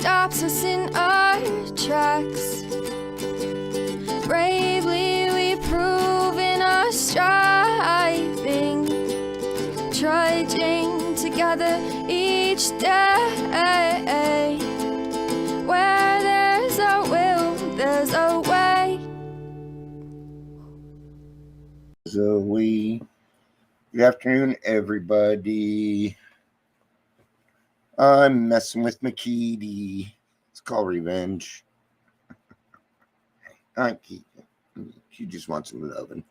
stops us in our tracks. Bravely we prove in our striving, trudging together each day. Where there's a will, there's a way. Zoe. Good afternoon, everybody. I'm messing with McKeedy. It's called revenge. She just wants some loving.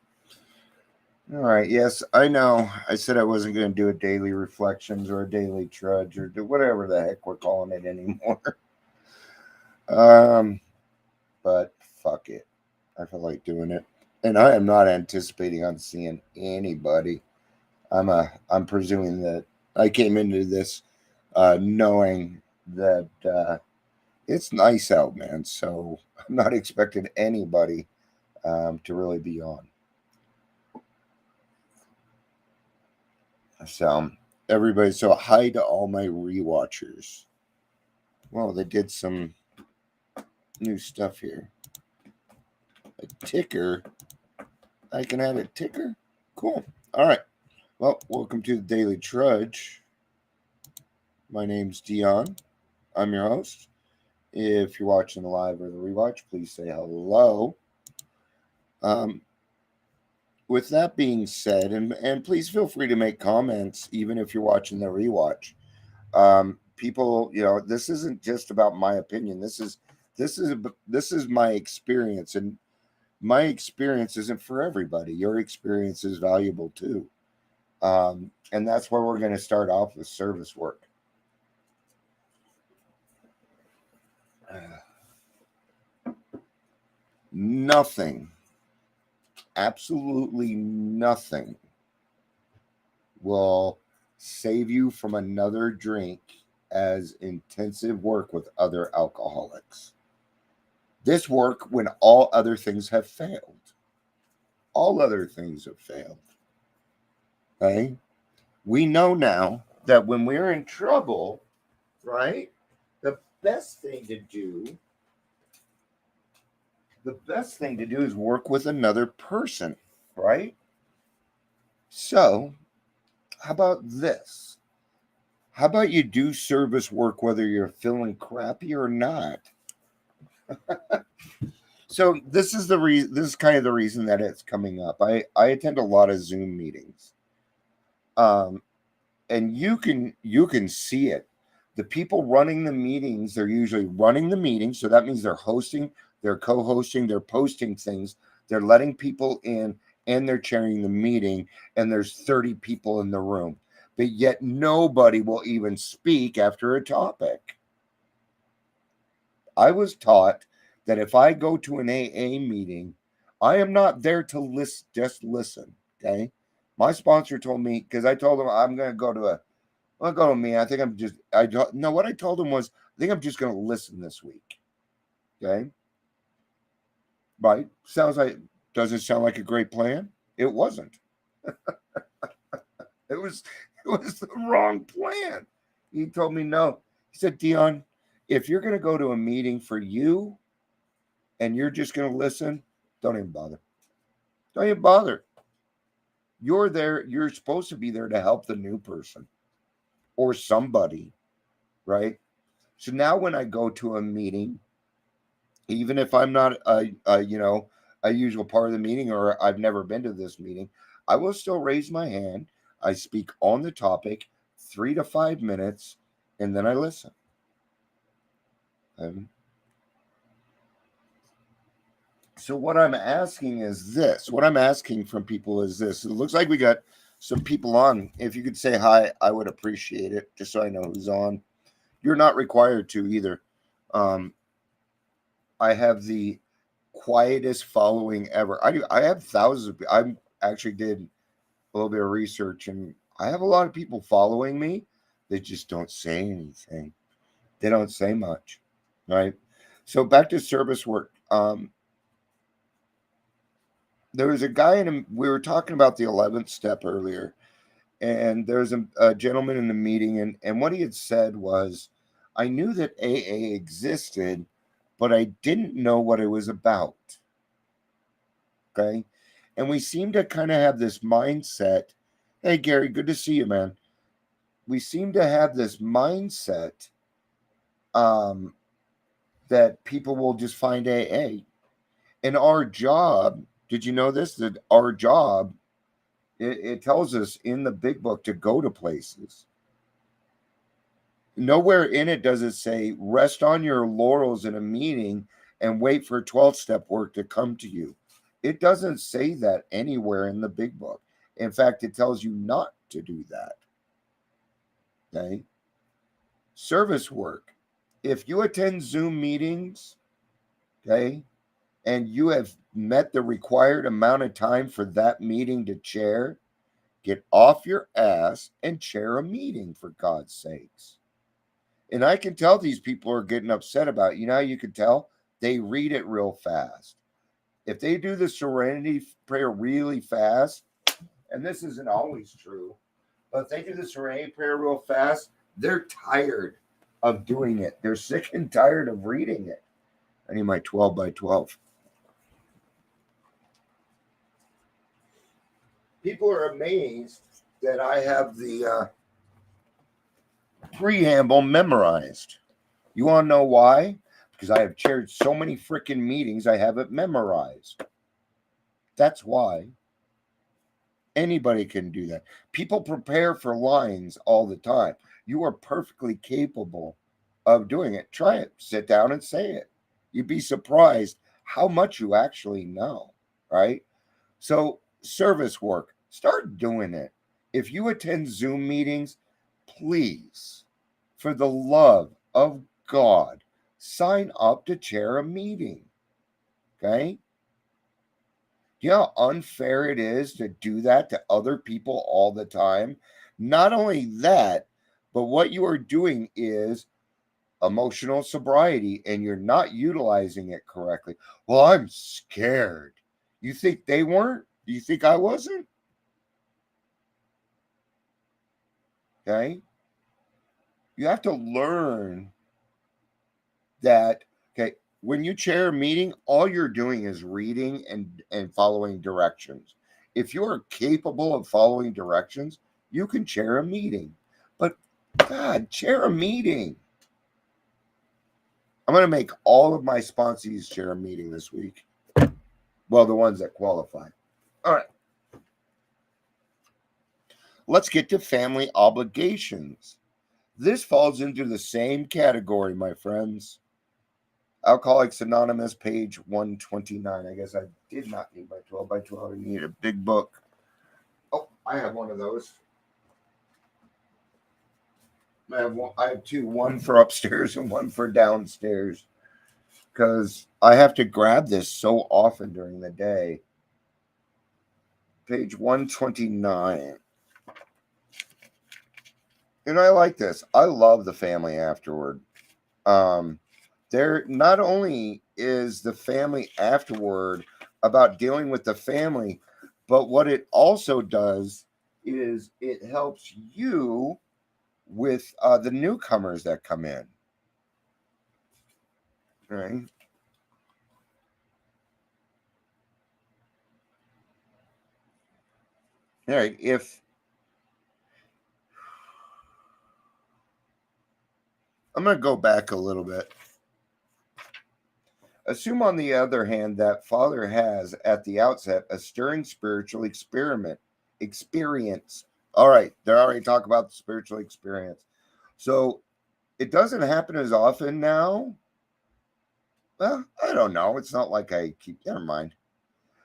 All right, yes, I know. I said I wasn't going to do a daily reflections or a daily trudge or do whatever the heck we're calling it anymore. But fuck it. I feel like doing it. And I am not anticipating on seeing anybody. I'm presuming that I came into this knowing that it's nice out, man. So I'm not expecting anybody to really be on. So everybody, so hi to all my rewatchers. Well, they did some new stuff here. A ticker. I can add a ticker. Cool. All right. Well, welcome to the Daily Trudge. My name's Dion. I'm your host. If you're watching the live or the rewatch, please say hello. With that being said, and please feel free to make comments, even if you're watching the rewatch. People, this isn't just about my opinion. This is my experience, and my experience isn't for everybody. Your experience is valuable too. And that's where we're going to start off with service work. Nothing, absolutely nothing will save you from another drink as intensive work with other alcoholics. This work when all other things have failed. All other things have failed. Okay? We know now that when we're in trouble, right, the best thing to do is work with another person, right? So, how about this? How about you do service work whether you're feeling crappy or not? So this is kind of the reason that it's coming up. I attend a lot of Zoom meetings. And you can see it. The people running the meetings, they're usually running the meeting, so that means they're hosting, they're co-hosting, they're posting things, they're letting people in, and they're chairing the meeting, and there's 30 people in the room. But yet nobody will even speak after a topic. I was taught that if I go to an AA meeting, I am not there to just listen, okay? My sponsor told me, because I told him I'm going to go to a meeting. I think what I told him was, I think I'm just going to listen this week. Okay? Right? Does it sound like a great plan? It wasn't. It was the wrong plan. He told me no. He said, Dion, if you're going to go to a meeting for you and you're just going to listen, don't even bother. Don't even bother. You're there. You're supposed to be there to help the new person or somebody, right? So now when I go to a meeting, even if I'm not a usual part of the meeting or I've never been to this meeting, I will still raise my hand. I speak on the topic 3 to 5 minutes, and then I listen. So what I'm asking is this. What I'm asking from people is this. It looks like we got some people on. If you could say hi, I would appreciate it, just so I know who's on. You're not required to either. I have the quietest following ever. I have thousands of people. I actually did a little bit of research, and I have a lot of people following me. They just don't say anything. They don't say much, right? So back to service work. There was a guy we were talking about the 11th step earlier, and there's a gentleman in the meeting, and what he had said was, I knew that AA existed, but I didn't know what it was about. Okay. And we seem to kind of have this mindset. Hey, Gary, good to see you, man. We seem to have this mindset um, that people will just find AA. And our job, did you know this? That our job, it tells us in the big book to go to places. Nowhere in it does it say rest on your laurels in a meeting and wait for 12 step work to come to you. It doesn't say that anywhere in the big book. In fact, it tells you not to do that. Okay. Service work. If you attend Zoom meetings, okay, and you have met the required amount of time for that meeting to chair, get off your ass and chair a meeting, for God's sakes. And I can tell these people are getting upset about it. You know how you can tell? They read it real fast. If they do the serenity prayer really fast, and this isn't always true, but if they do the serenity prayer real fast, they're tired of doing it. They're sick and tired of reading it. I need my 12 by 12. People are amazed that I have the preamble memorized. You want to know why? Because I have chaired so many freaking meetings, I have it memorized. That's why. Anybody can do that. People prepare for lines all the time. You are perfectly capable of doing it. Try it. Sit down and say it. You'd be surprised how much you actually know, right? So, service work, start doing it. If you attend Zoom meetings, please, for the love of God, sign up to chair a meeting. Okay? You know how unfair it is to do that to other people all the time? Not only that, but what you are doing is emotional sobriety and you're not utilizing it correctly. Well, I'm scared. You think they weren't? Do you think I wasn't? Okay. You have to learn that, okay, when you chair a meeting, all you're doing is reading and following directions. If you're capable of following directions, you can chair a meeting. But God, chair a meeting. I'm going to make all of my sponsees chair a meeting this week. Well, the ones that qualify. All right. Let's get to family obligations. This falls into the same category, my friends. Alcoholics Anonymous, page 129. I guess I did not need my 12 by 12. I need a big book. Oh, I have one of those. I have two, one for upstairs and one for downstairs, because I have to grab this so often during the day. Page 129. And I like this. I love the family afterward. There not only is the family afterward about dealing with the family, but what it also does is it helps you with the newcomers that come in. Right? All right. If I'm going to go back a little bit. Assume, on the other hand, that father has at the outset a stirring spiritual experience. All right, they're already talking about the spiritual experience. So it doesn't happen as often now. Well, I don't know. It's not like I keep, never mind.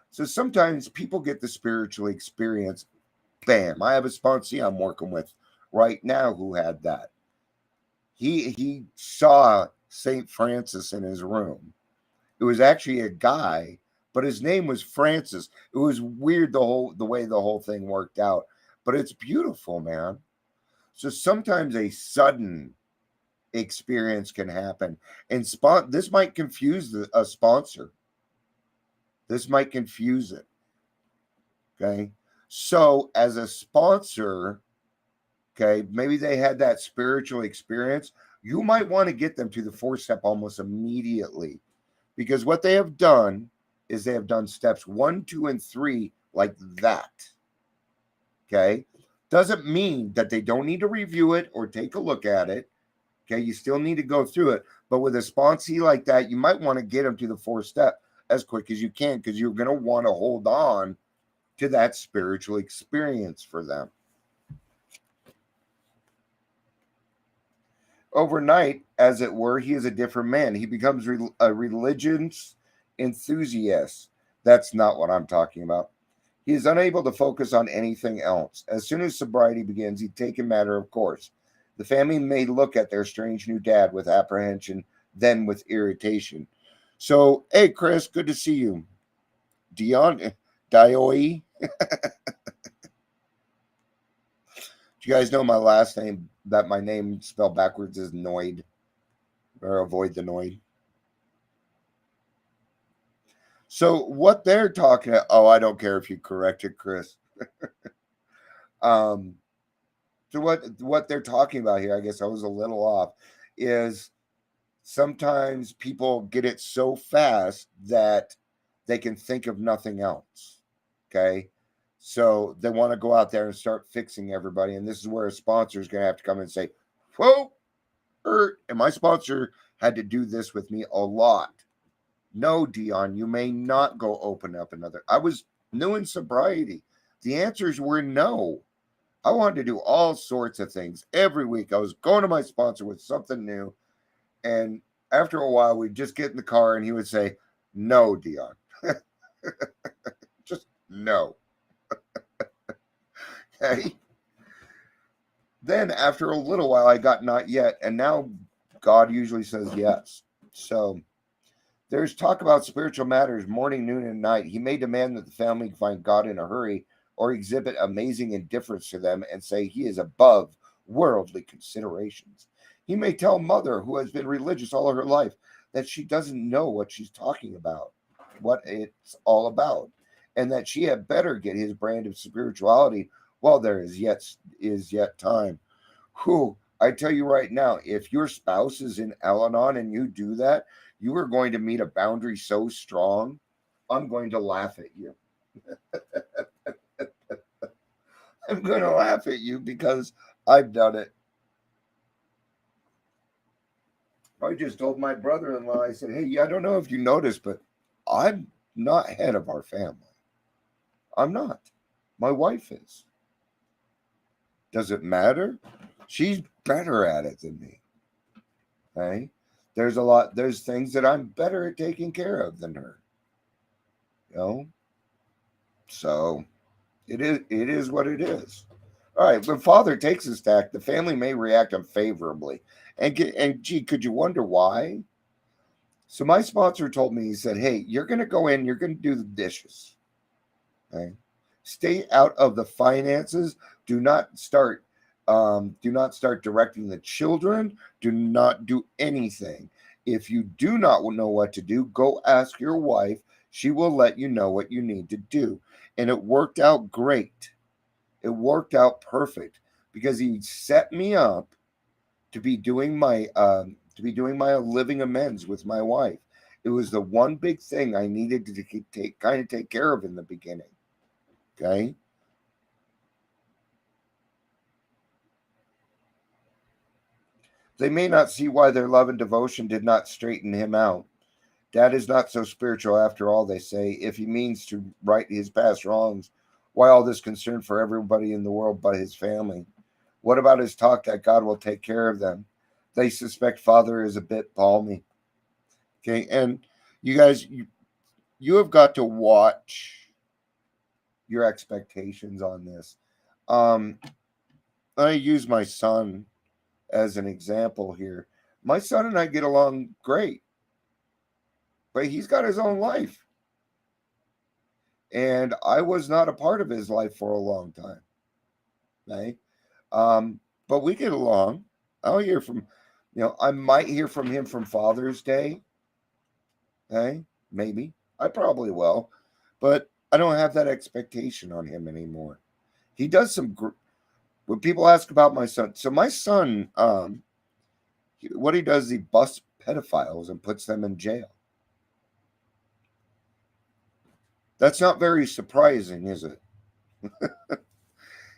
So sometimes people get the spiritual experience. Bam. I have a sponsee I'm working with right now who had that. He saw St. Francis in his room. It was actually a guy, but his name was Francis. It was weird the way the whole thing worked out, but it's beautiful, man. So sometimes a sudden experience can happen, and this might confuse a sponsor. This might confuse it. Okay, so as a sponsor, okay, maybe they had that spiritual experience. you might want to get them to the 4-step almost immediately, because what they have done is they have done steps 1, 2, and 3 like that. Okay. Doesn't mean that they don't need to review it or take a look at it. Okay. You still need to go through it. But with a sponsee like that, you might want to get them to the 4-step as quick as you can, because you're going to want to hold on to that spiritual experience for them. Overnight, as it were, he is a different man. He becomes a religion's enthusiast. That's not what I'm talking about. He is unable to focus on anything else. As soon as sobriety begins, he takes a matter of course. The family may look at their strange new dad with apprehension, then with irritation. So, hey, Chris, good to see you. Dion, Dioi. Do you guys know my last name, that my name spelled backwards is Noid, or avoid the Noid? So what they're talking about, oh, I don't care if you correct it, Chris. So what they're talking about here, I guess I was a little off, is sometimes people get it so fast that they can think of nothing else. Okay. So they want to go out there and start fixing everybody. And this is where a sponsor is going to have to come and say, whoa, and my sponsor had to do this with me a lot. No, Dion, you may not go open up another. I was new in sobriety. The answers were no. I wanted to do all sorts of things. Every week I was going to my sponsor with something new. And after a while, we'd just get in the car and he would say, no, Dion. Just no. Okay. Then after a little while, I got not yet. And now God usually says yes. So there's talk about spiritual matters morning, noon, and night. He may demand that the family find God in a hurry or exhibit amazing indifference to them and say he is above worldly considerations. He may tell mother, who has been religious all of her life, that she doesn't know what she's talking about, what it's all about, and that she had better get his brand of spirituality while there is yet time. Whew, I tell you right now, if your spouse is in Al-Anon and you do that, you are going to meet a boundary so strong, I'm going to laugh at you. I'm going to laugh at you because I've done it. I just told my brother-in-law, I said, hey, I don't know if you noticed, but I'm not head of our family. I'm not. My wife is. Does it matter? She's better at it than me. Okay? There's things that I'm better at taking care of than her. You know? So it is what it is. All right, when father takes his tack, the family may react unfavorably. And gee, could you wonder why? So my sponsor told me, he said, hey, you're going to go in, you're going to do the dishes. Okay? Stay out of the finances. Do not start directing the children. Do not do anything. If you do not know what to do, go ask your wife. She will let you know what you need to do. And it worked out great. It worked out perfect because he set me up to be doing my living amends with my wife. It was the one big thing I needed to take care of in the beginning. Okay. They may not see why their love and devotion did not straighten him out. Dad is not so spiritual after all, they say, if he means to right his past wrongs. Why all this concern for everybody in the world but his family? What about his talk that God will take care of them? They suspect father is a bit balmy. Okay, and you guys, you have got to watch your expectations on this. I use my son as an example here. My son and I get along great, but he's got his own life. And I was not a part of his life for a long time. Okay? But we get along. I'll hear from, I might hear from him from Father's Day. Okay? Maybe. I probably will. But I don't have that expectation on him anymore. He does some, when people ask about my son. So my son, What he does is he busts pedophiles and puts them in jail. That's not very surprising, is it?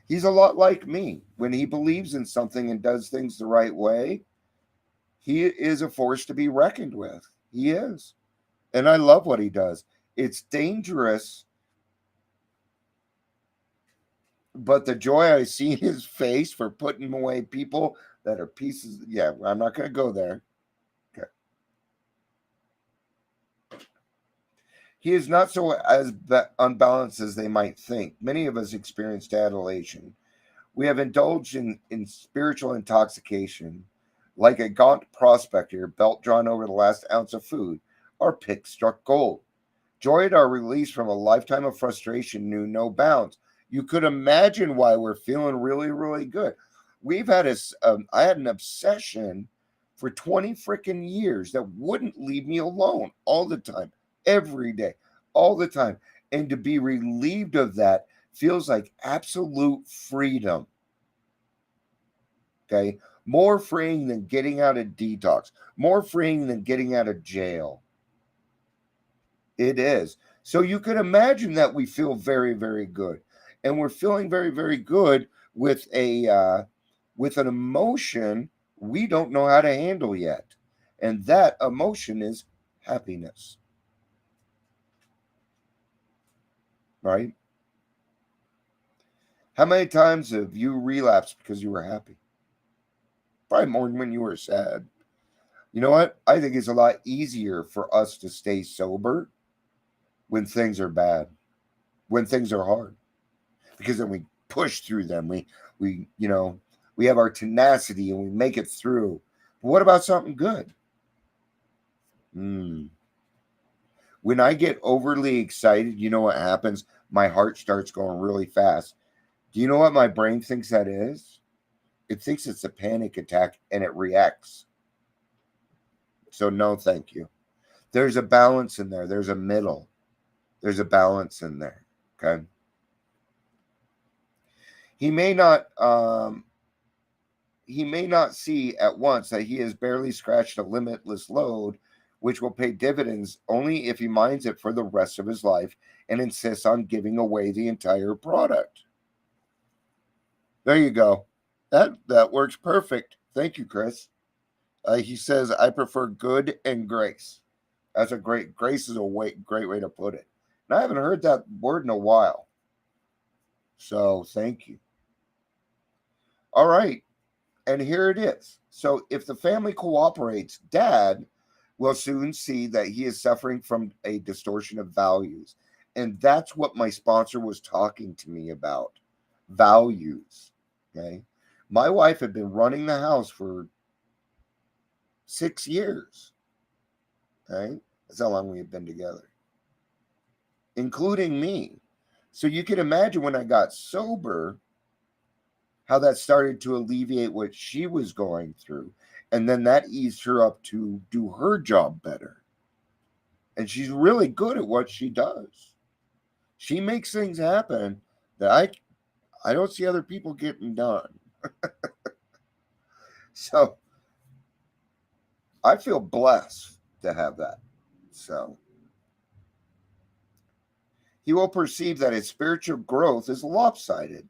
He's a lot like me. When he believes in something and does things the right way, he is a force to be reckoned with. He is. And I love what he does. It's dangerous, but the joy I see in his face for putting away people that are pieces. Yeah, I'm not going to go there. Okay. He is not so as unbalanced as they might think. Many of us experienced adulation. We have indulged in spiritual intoxication, like a gaunt prospector, belt drawn over the last ounce of food. Our pick struck gold. Joy at our release from a lifetime of frustration knew no bounds. You could imagine why we're feeling really, really good. We've had I had an obsession for 20 freaking years that wouldn't leave me alone all the time, every day, all the time. And to be relieved of that feels like absolute freedom. Okay. More freeing than getting out of detox, more freeing than getting out of jail. It is. So you can imagine that we feel very, very good. And we're feeling very, very good with with an emotion we don't know how to handle yet. And that emotion is happiness. Right? How many times have you relapsed because you were happy? Probably more than when you were sad. You know what? I think it's a lot easier for us to stay sober when things are bad, when things are hard, because then we push through them. We we have our tenacity and we make it through. But what about something good? When I get overly excited, you know what happens? My heart starts going really fast. Do you know what my brain thinks that is? It thinks it's a panic attack and it reacts. So no, thank you. There's a balance in there. There's a middle. There's a balance in there. Okay. He may not see at once that he has barely scratched a limitless load, which will pay dividends only if he mines it for the rest of his life and insists on giving away the entire product. There you go. That works perfect. Thank you, Chris. He says, I prefer good and grace. That's grace is a great way to put it. And I haven't heard that word in a while. So thank you. All right. And here it is. So if the family cooperates, dad will soon see that he is suffering from a distortion of values. And that's what my sponsor was talking to me about. Values. Okay. My wife had been running the house for 6 years. Okay. That's how long we had been together, including me. So you can imagine when I got sober, how that started to alleviate what she was going through. And then that eased her up to do her job better. And she's really good at what she does. She makes things happen that I don't see other people getting done. So I feel blessed to have that. So he will perceive that his spiritual growth is lopsided.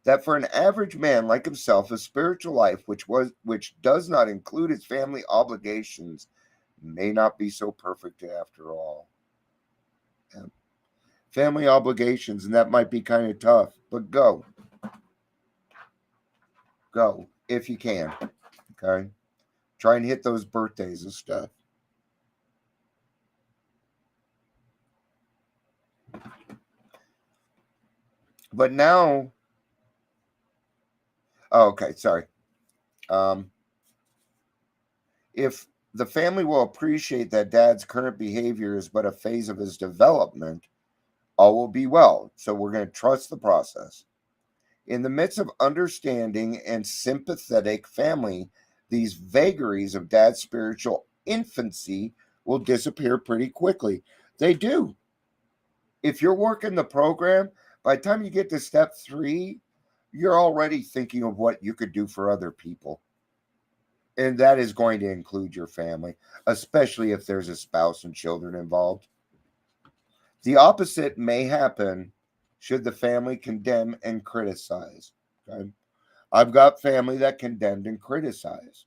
That for an average man like himself, a spiritual life which does not include his family obligations may not be so perfect after all. Yeah. Family obligations, and that might be kind of tough, but go if you can. Okay, try and hit those birthdays and stuff. But now, oh, okay, sorry. If the family will appreciate that dad's current behavior is but a phase of his development, all will be well. So we're going to trust the process. In the midst of understanding and sympathetic family, these vagaries of dad's spiritual infancy will disappear pretty quickly. They do. If you're working the program, by the time you get to step 3, you're already thinking of what you could do for other people. And that is going to include your family, especially if there's a spouse and children involved. The opposite may happen should the family condemn and criticize. Okay. I've got family that condemned and criticized.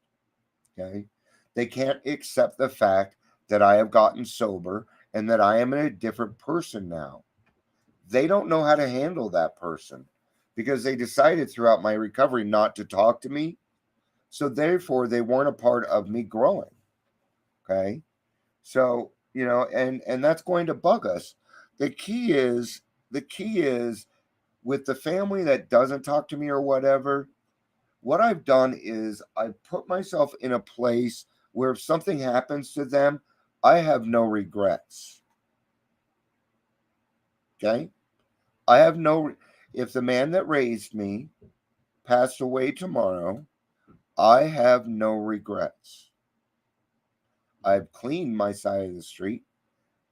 Okay. They can't accept the fact that I have gotten sober and that I am a different person now. They don't know how to handle that person because they decided throughout my recovery not to talk to me. So therefore, they weren't a part of me growing. Okay. So, and that's going to bug us. The key is the key is with the family that doesn't talk to me or whatever, what I've done is I've put myself in a place where if something happens to them, I have no regrets. Okay? I have no if the man that raised me passed away tomorrow, I have no regrets. I've cleaned my side of the street.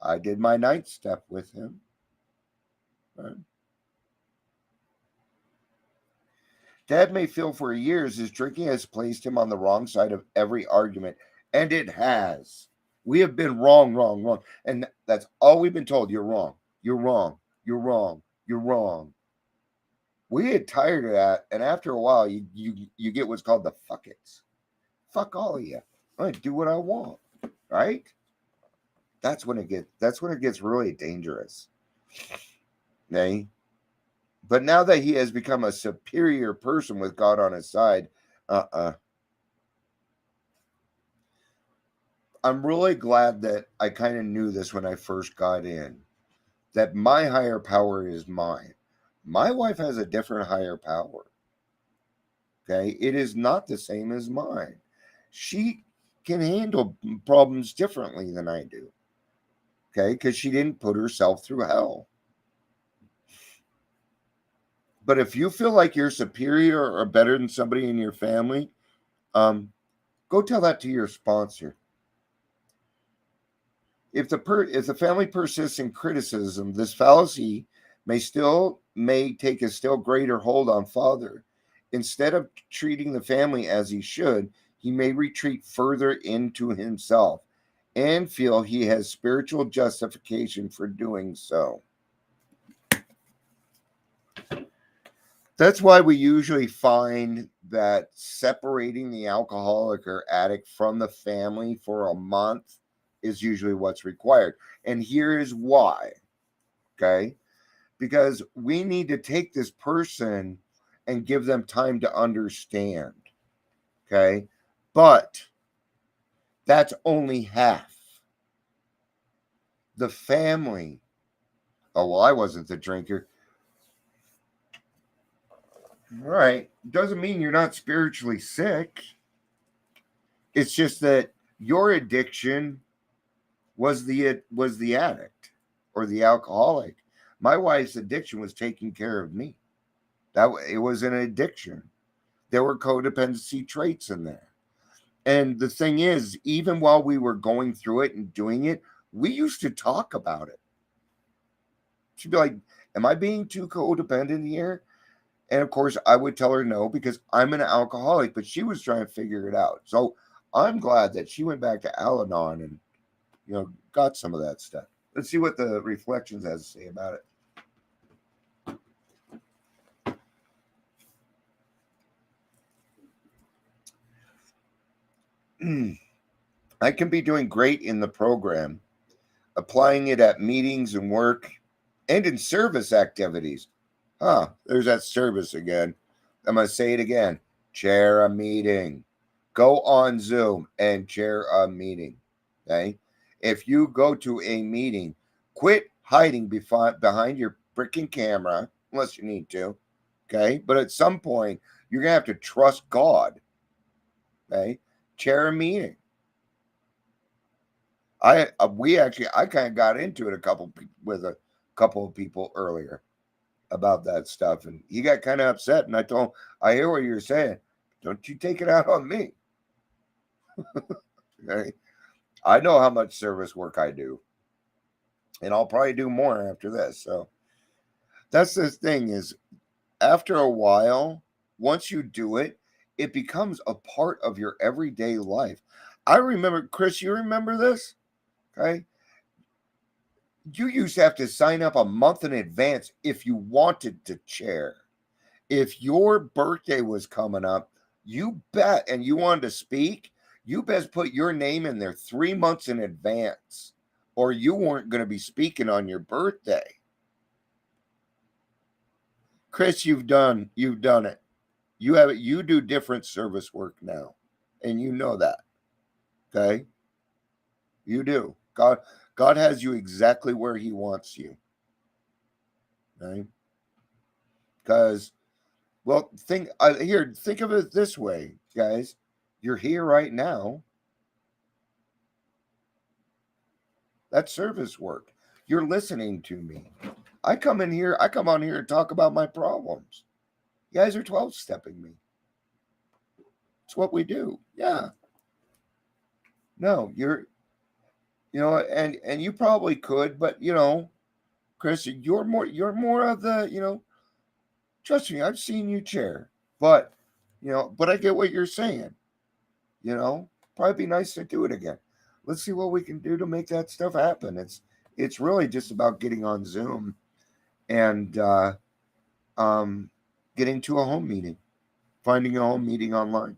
I did my night step with him. Right? Dad may feel for years his drinking has placed him on the wrong side of every argument, and it has. We have been wrong, wrong, wrong. And that's all we've been told. You're wrong. You're wrong. You're wrong. You're wrong. We get tired of that, and after a while, you get what's called the fuck it's. Fuck all of you. I'm gonna do what I want, right? That's when it gets really dangerous. Okay? But now that he has become a superior person with God on his side, I'm really glad that I kind of knew this when I first got in, that my higher power is mine. My wife has a different higher power. Okay? It is not the same as mine. She can handle problems differently than I do. Okay? Because she didn't put herself through hell. But if you feel like you're superior or better than somebody in your family, go tell that to your sponsor. If the family persists in criticism, this fallacy may take a still greater hold on father. Instead of treating the family as he should, he may retreat further into himself and feel he has spiritual justification for doing so. That's why we usually find that separating the alcoholic or addict from the family for a month is usually what's required. And here is why. Okay? Because we need to take this person and give them time to understand. Okay? But that's only half. The family. Oh, well, I wasn't the drinker. Right. Doesn't mean you're not spiritually sick. It's just that your addiction was the addict or the alcoholic. My wife's addiction was taking care of me. It was an addiction. There were codependency traits in there. And the thing is, even while we were going through it and doing it, we used to talk about it. She'd be like, "Am I being too codependent here?" And of course, I would tell her no because I'm an alcoholic, but she was trying to figure it out. So I'm glad that she went back to Al-Anon and, got some of that stuff. Let's see what the Reflections has to say about it. I can be doing great in the program, applying it at meetings and work and in service activities. There's that service again. I'm going to say it again. Chair a meeting. Go on Zoom and chair a meeting. Okay? If you go to a meeting, quit hiding behind your freaking camera, unless you need to. Okay? But at some point, you're going to have to trust God. Okay? Chair a meeting. I kind of got into it with a couple of people earlier about that stuff, and he got kind of upset. And I told him, "I hear what you're saying. Don't you take it out on me." Okay? I know how much service work I do, and I'll probably do more after this. So that's the thing is, after a while, once you do it, it becomes a part of your everyday life. I remember, Chris, you remember this? Okay. You used to have to sign up a month in advance if you wanted to chair. If your birthday was coming up, you bet, and you wanted to speak, you best put your name in there 3 months in advance, or you weren't going to be speaking on your birthday. Chris, you've done it. You do different service work now, and you know that. Okay, you do. God has you exactly where He wants you. Right? Because, well, think of it this way, guys. You're here right now. That's service work. You're listening to me. I come on here to talk about my problems. You guys are 12 stepping me. It's what we do. Yeah. No, and you probably could, but Chris, you're more of the. Trust me, I've seen you chair. But but I get what you're saying. Probably be nice to do it again. Let's see what we can do to make that stuff happen. It's really just about getting on Zoom and getting to a home meeting, finding a home meeting online.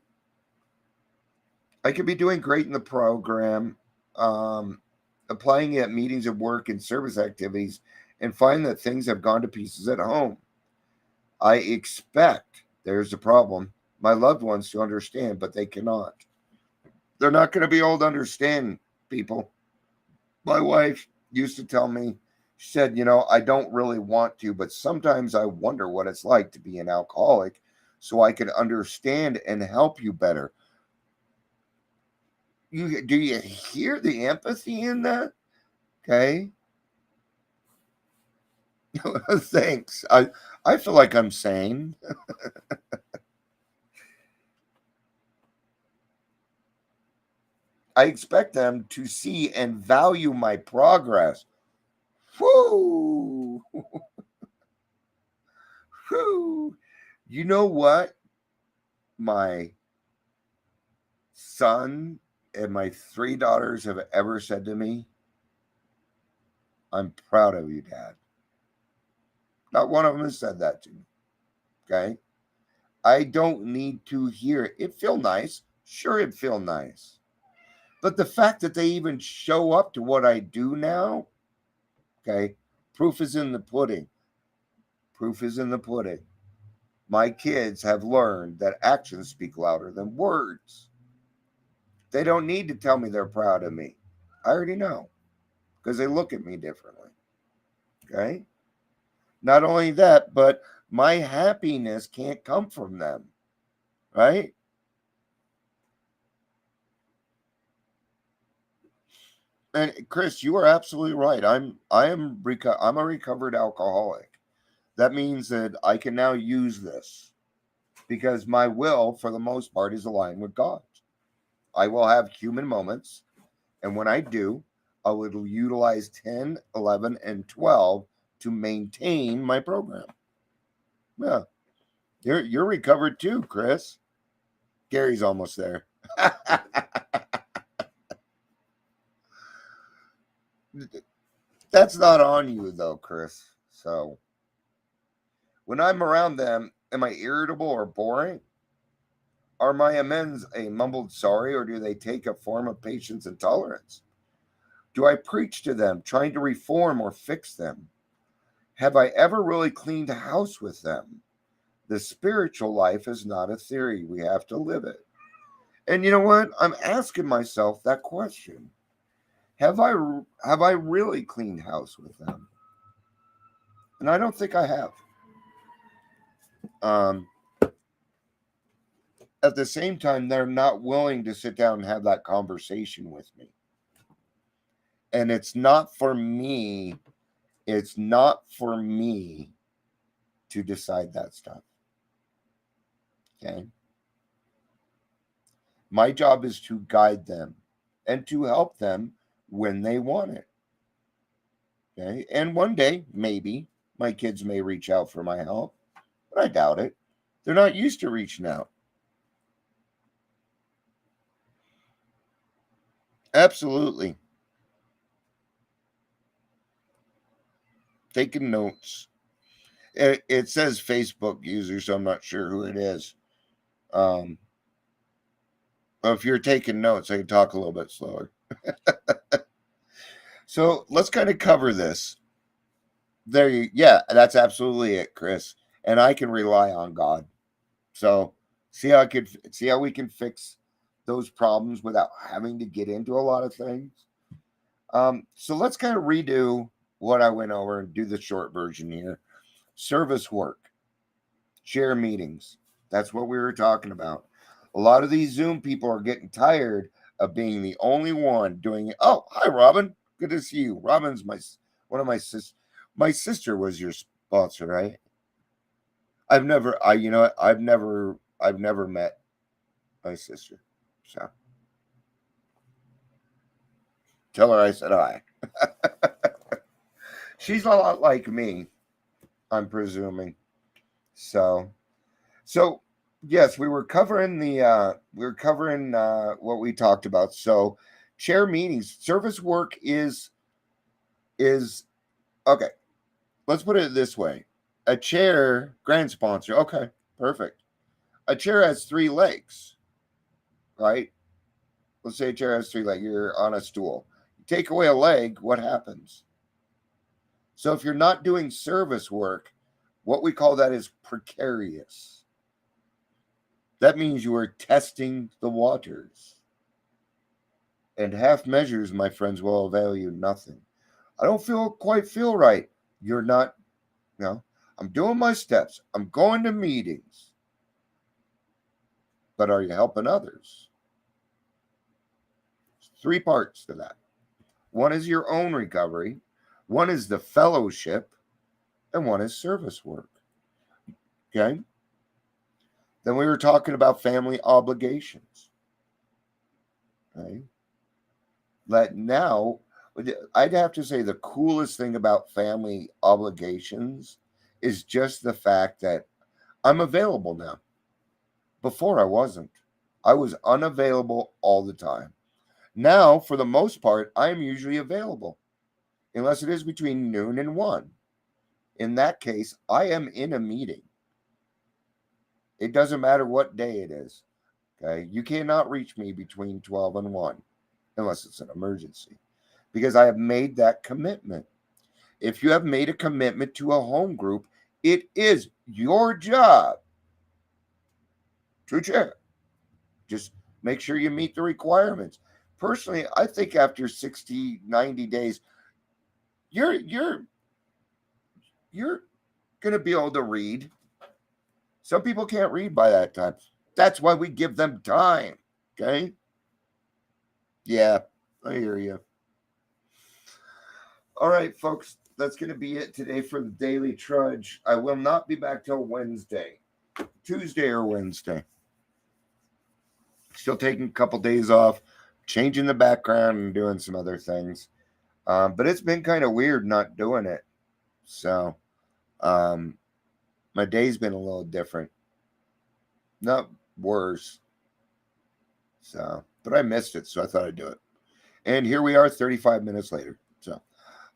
I could be doing great in the program, applying it at meetings at work and service activities, and find that things have gone to pieces at home. I expect, there's the problem, my loved ones to understand, but they cannot. They're not going to be able to understand, people. My wife used to tell me, she said, I don't really want to, but sometimes I wonder what it's like to be an alcoholic so I can understand and help you better. Do you hear the empathy in that? Okay. Thanks. I feel like I'm sane. I expect them to see and value my progress. Whoo! Whoo! You know what my son and my 3 daughters have ever said to me? I'm proud of you, Dad. Not one of them has said that to me. Okay? I don't need to hear it. It feel nice. Sure, it feel nice. But the fact that they even show up to what I do now, okay, proof is in the pudding. Proof is in the pudding. My kids have learned that actions speak louder than words. They don't need to tell me they're proud of me. I already know because they look at me differently. Okay? Not only that, but my happiness can't come from them. Right? And Chris, you are absolutely right. I'm a recovered alcoholic. That means that I can now use this because my will, for the most part, is aligned with God. I will have human moments, and when I do, I will utilize 10, 11, and 12 to maintain my program. Yeah, you're recovered too, Chris. Gary's almost there. That's not on you though, Chris. So when I'm around them, am I irritable or boring? Are my amends a mumbled sorry, or do they take a form of patience and tolerance? Do I preach to them, trying to reform or fix them? Have I ever really cleaned house with them? The spiritual life is not a theory. We have to live it. And you know what? I'm asking myself that question. Have I really cleaned house with them? And I don't think I have. Um, at the same time, they're not willing to sit down and have that conversation with me. And it's not for me. It's not for me to decide that stuff. Okay. My job is to guide them and to help them when they want it. Okay. And one day, maybe, my kids may reach out for my help, but I doubt it. They're not used to reaching out. Absolutely. Taking notes. It says Facebook user, so I'm not sure who it is. But if you're taking notes, I can talk a little bit slower. So let's kind of cover this. Yeah, that's absolutely it, Chris. And I can rely on God. So see how we can fix those problems without having to get into a lot of things. So let's kind of redo what I went over and do the short version here. Service work, share meetings. That's what we were talking about. A lot of these Zoom people are getting tired of being the only one doing it. Oh, hi, Robin. Good to see you. Robin's one of my sis. My sister was your sponsor, right? You know what? I've never met my sister. So tell her I said hi. She's a lot like me, I'm presuming. So, so yes, we were covering what we talked about. So, chair meetings, service work is okay. Let's put it this way: a chair, grand sponsor. Okay, perfect. A chair has three legs, right? Let's say a chair has three legs. You're on a stool. You take away a leg, what happens? So if you're not doing service work, what we call that is precarious. That means you are testing the waters. And half measures, my friends, will avail you nothing. I don't quite feel right. You're not, I'm doing my steps. I'm going to meetings. But are you helping others? There's three parts to that. One is your own recovery, one is the fellowship, and one is service work. Okay? Then we were talking about family obligations. Okay? Now, I'd have to say the coolest thing about family obligations is just the fact that I'm available now. Before I wasn't. I was unavailable all the time. Now, for the most part, I am usually available, unless it is between noon and 1. In that case, I am in a meeting. It doesn't matter what day it is. Okay? You cannot reach me between 12 and 1 unless it's an emergency, because I have made that commitment. If you have made a commitment to a home group, it is your job to chair. Just make sure you meet the requirements. Personally, I think after 60, 90 days, you're going to be able to read. Some people can't read by that time. That's why we give them time. Okay? Yeah, I hear you. All right, folks, that's going to be it today for the Daily Trudge. I will not be back till Wednesday, Tuesday or Wednesday. Still taking a couple days off, changing the background and doing some other things. But it's been kind of weird not doing it. So my day's been a little different. Not worse. So, but I missed it, so I thought I'd do it. And here we are 35 minutes later. So,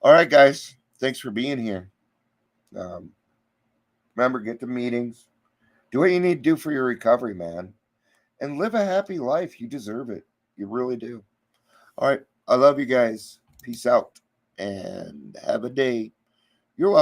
all right, guys. Thanks for being here. Remember, get to meetings. Do what you need to do for your recovery, man. And live a happy life. You deserve it. You really do. All right. I love you guys. Peace out. And have a day. You're welcome.